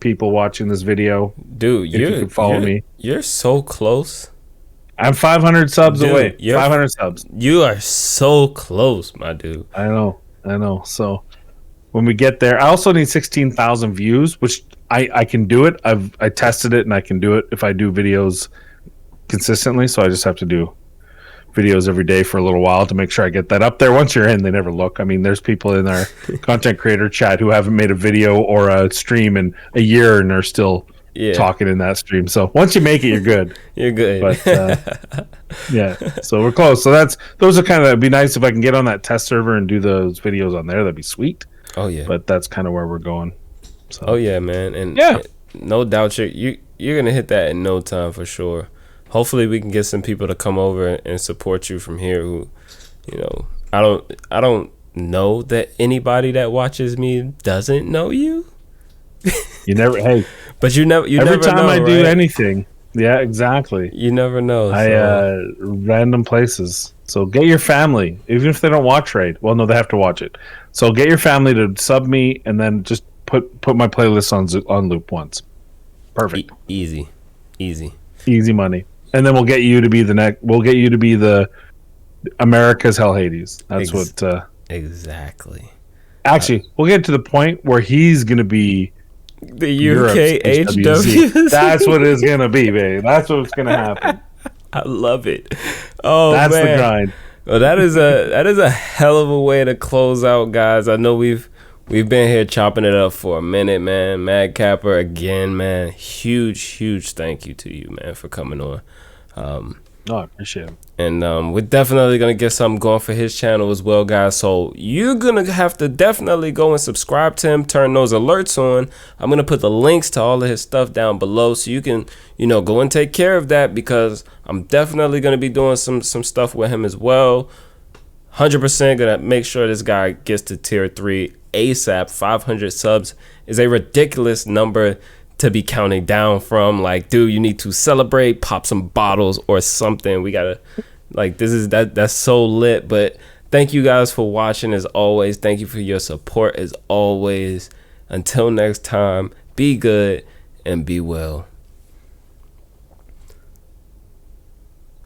people watching this video. Dude, if you can follow me. You're so close. I'm 500 subs Dude, away. 500 subs. You are so close, my dude. I know. So when we get there, I also need 16,000 views, which I can do it. I tested it and I can do it if I do videos consistently. So I just have to do videos every day for a little while to make sure I get that up there. Once you're in, they never look. I mean, there's people in our content creator chat who haven't made a video or a stream in a year and are still talking in that stream. So once you make it, you're good. You're good. But yeah, so we're close. So those are kind of, it'd be nice if I can get on that test server and do those videos on there. That'd be sweet. Oh yeah. But that's kind of where we're going. So. Oh yeah, man. And no doubt you're gonna hit that in no time for sure. Hopefully we can get some people to come over and support you from here who, you know, I don't know that anybody that watches me doesn't know you. You never, hey, but you never every time know, I right? do anything, yeah, exactly. You never know. Random places. So get your family, even if they don't watch Raid. Well, no, they have to watch it. So get your family to sub me, and then just put my playlist on loop once. Perfect. Easy money. And then we'll get you to be the next. We'll get you to be the America's Hell Hades. That's what. Exactly. Actually, we'll get to the point where he's gonna be the UK HW. That's what it's gonna be, babe. That's what's gonna happen. I love it. Oh, that's man. the grind. Well, that is a hell of a way to close out, guys. I know we've been here chopping it up for a minute, man. mADCapper again, man. Huge thank you to you, man, for coming on. I appreciate it. And we're definitely going to get something going for his channel as well, guys. So you're going to have to definitely go and subscribe to him, turn those alerts on. I'm going to put the links to all of his stuff down below so you can, you know, go and take care of that, because I'm definitely going to be doing some stuff with him as well. 100% going to make sure this guy gets to tier 3 ASAP. 500 subs is a ridiculous number to be counting down from. Like, dude, you need to celebrate, pop some bottles or something. We gotta, like, that's so lit. But thank you guys for watching as always. Thank you for your support as always. Until next time, be good and be well.